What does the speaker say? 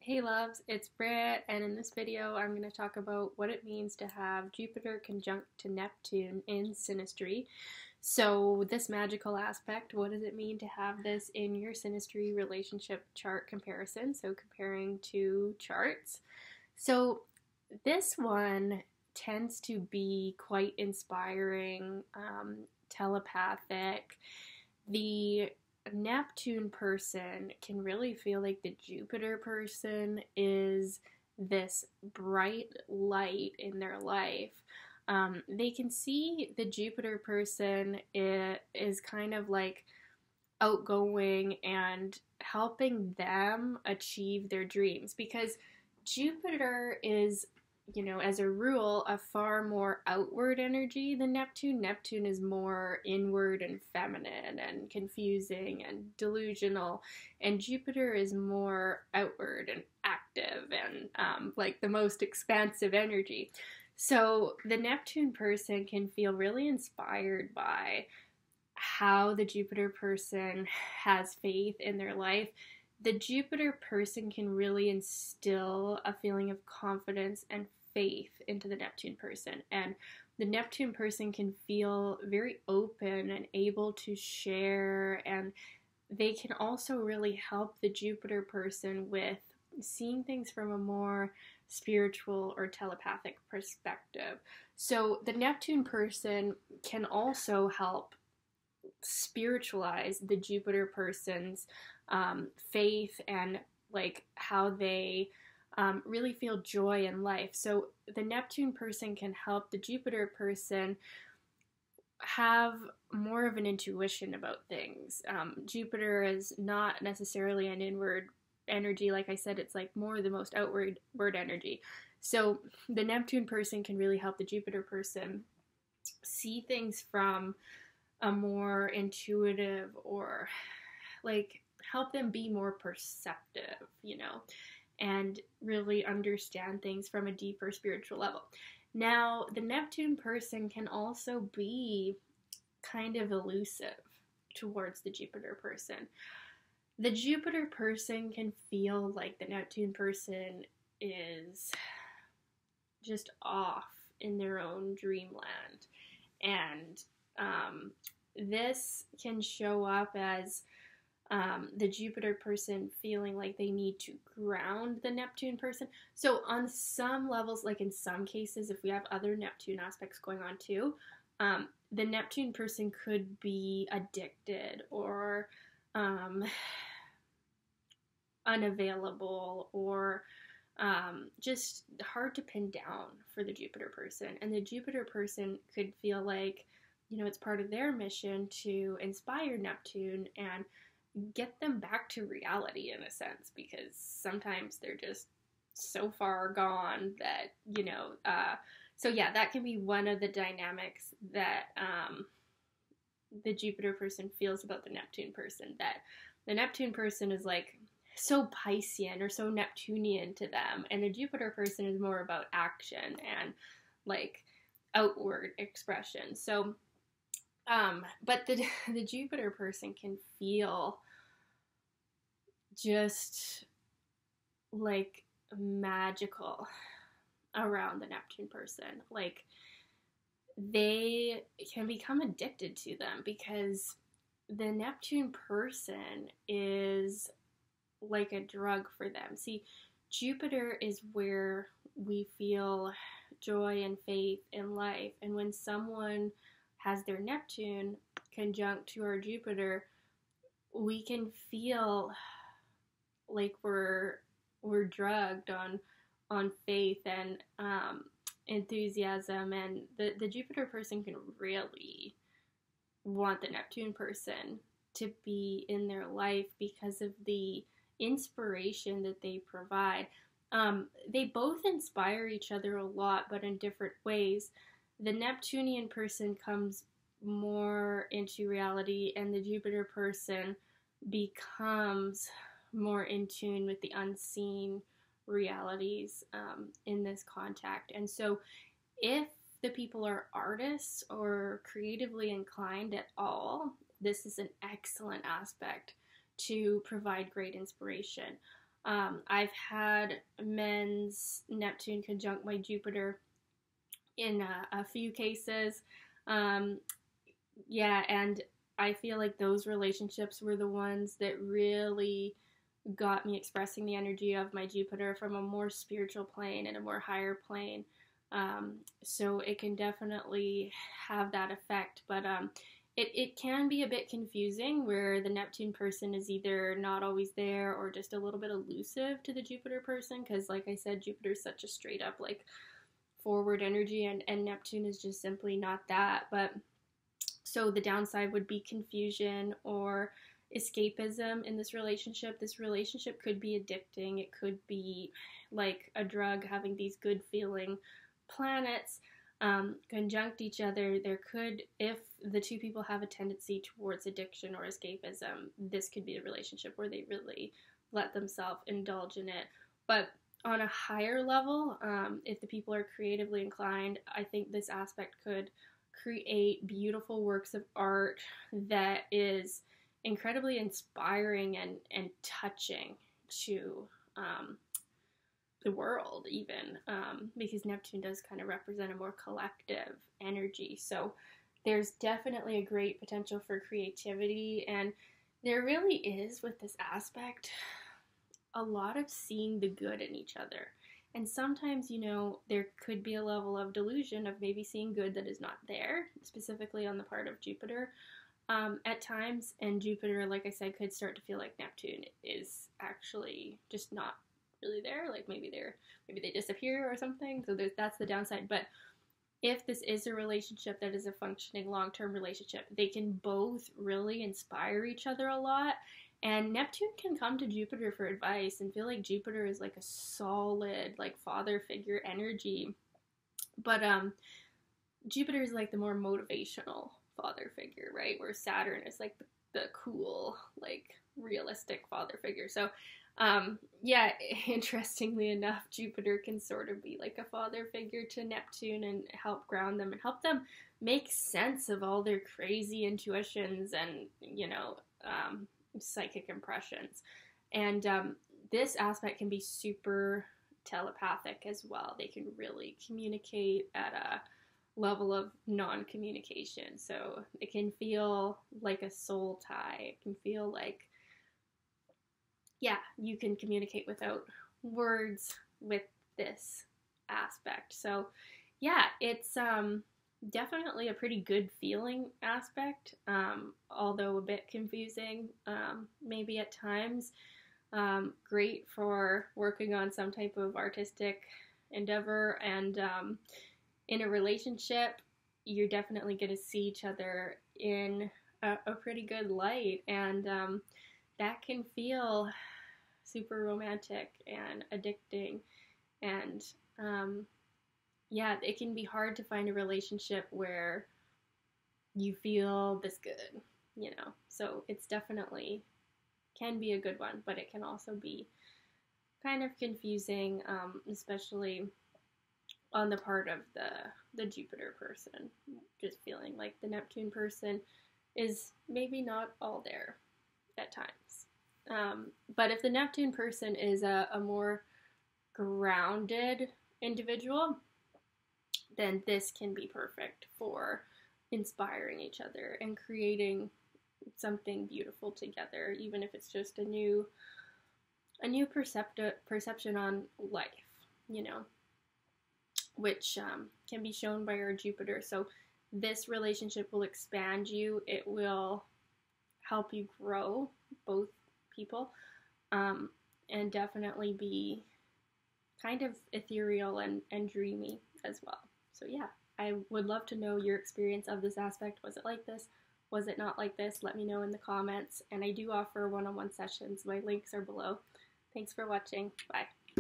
Hey loves, it's Britt, and in this video I'm going to talk about what it means to have Jupiter conjunct to Neptune in synastry. So this magical aspect, what does it mean to have this in your synastry relationship chart comparison? So comparing two charts. So this one tends to be quite inspiring, telepathic. The Neptune person can really feel like the Jupiter person is this bright light in their life. They can see the Jupiter person is kind of like outgoing and helping them achieve their dreams because Jupiter is, as a rule, a far more outward energy than Neptune. Neptune is more inward and feminine and confusing and delusional, and Jupiter is more outward and active and like the most expansive energy. So the Neptune person can feel really inspired by how the Jupiter person has faith in their life. The Jupiter person can really instill a feeling of confidence and faith into the Neptune person. And the Neptune person can feel very open and able to share, and they can also really help the Jupiter person with seeing things from a more spiritual or telepathic perspective. So the Neptune person can also help spiritualize the Jupiter person's faith and like how they really feel joy in life. So the Neptune person can help the Jupiter person have more of an intuition about things. Jupiter is not necessarily an inward energy. Like I said, it's like more the most outward energy. So the Neptune person can really help the Jupiter person see things from a more intuitive, or like help them be more perceptive, and really understand things from a deeper spiritual level. Now, the Neptune person can also be kind of elusive towards the Jupiter person. The Jupiter person can feel like the Neptune person is just off in their own dreamland. And this can show up as the Jupiter person feeling like they need to ground the Neptune person. So on some levels, like in some cases, if we have other Neptune aspects going on too, the Neptune person could be addicted or unavailable or just hard to pin down for the Jupiter person. And the Jupiter person could feel like, it's part of their mission to inspire Neptune and get them back to reality in a sense, because sometimes they're just so far gone that, so yeah, that can be one of the dynamics that the Jupiter person feels about the Neptune person, that the Neptune person is like so Piscean or so Neptunian to them, and the Jupiter person is more about action and like outward expression. So but the Jupiter person can feel just like magical around the Neptune person. Like they can become addicted to them because the Neptune person is like a drug for them. See, Jupiter is where we feel joy and faith in life, and when someone has their Neptune conjunct to our Jupiter, we can feel like we're drugged on faith and enthusiasm, and the Jupiter person can really want the Neptune person to be in their life because of the inspiration that they provide. They both inspire each other a lot, but in different ways. The Neptunian person comes more into reality, and the Jupiter person becomes more in tune with the unseen realities in this contact. And so if the people are artists or creatively inclined at all, this is an excellent aspect to provide great inspiration. I've had men's Neptune conjunct my Jupiter in a few cases. Um, yeah, and I feel like those relationships were the ones that really got me expressing the energy of my Jupiter from a more spiritual plane and a more higher plane. So it can definitely have that effect, but it can be a bit confusing where the Neptune person is either not always there or just a little bit elusive to the Jupiter person, because like I said, Jupiter is such a straight up like forward energy, and Neptune is just simply not that. But so the downside would be confusion or escapism in this relationship. This relationship could be addicting. It could be like a drug, having these good feeling planets conjunct each other. There could, if the two people have a tendency towards addiction or escapism, this could be a relationship where they really let themselves indulge in it. But on a higher level, if the people are creatively inclined, I think this aspect could create beautiful works of art that is incredibly inspiring and touching to the world, even because Neptune does kind of represent a more collective energy. So there's definitely a great potential for creativity, and there really is with this aspect a lot of seeing the good in each other. And sometimes, you know, there could be a level of delusion of maybe seeing good that is not there, specifically on the part of Jupiter at times. And Jupiter, like I said, could start to feel like Neptune is actually just not really there. Like maybe they disappear or something. So that's the downside. But if this is a relationship that is a functioning long-term relationship, they can both really inspire each other a lot. And Neptune can come to Jupiter for advice and feel like Jupiter is like a solid, like father figure energy. But Jupiter is like the more motivational father figure, right? Where Saturn is like the cool, like realistic father figure. So yeah, interestingly enough, Jupiter can sort of be like a father figure to Neptune and help ground them and help them make sense of all their crazy intuitions and, you know, psychic impressions. And this aspect can be super telepathic as well. They can really communicate at a level of non-communication. So it can feel like a soul tie. It can feel like, yeah, you can communicate without words with this aspect. So yeah, it's definitely a pretty good feeling aspect, although a bit confusing maybe at times. Great for working on some type of artistic endeavor, and in a relationship, you're definitely going to see each other in a pretty good light, and that can feel super romantic and addicting, and yeah, it can be hard to find a relationship where you feel this good, you know. So it's definitely can be a good one, but it can also be kind of confusing, especially on the part of the Jupiter person, just feeling like the Neptune person is maybe not all there at times. But if the Neptune person is a more grounded individual, then this can be perfect for inspiring each other and creating something beautiful together, even if it's just a new perception on life, you know, which can be shown by our Jupiter. So this relationship will expand you. It will help you grow, both people, and definitely be kind of ethereal and dreamy as well. So yeah, I would love to know your experience of this aspect. Was it like this? Was it not like this? Let me know in the comments. And I do offer one-on-one sessions. My links are below. Thanks for watching. Bye.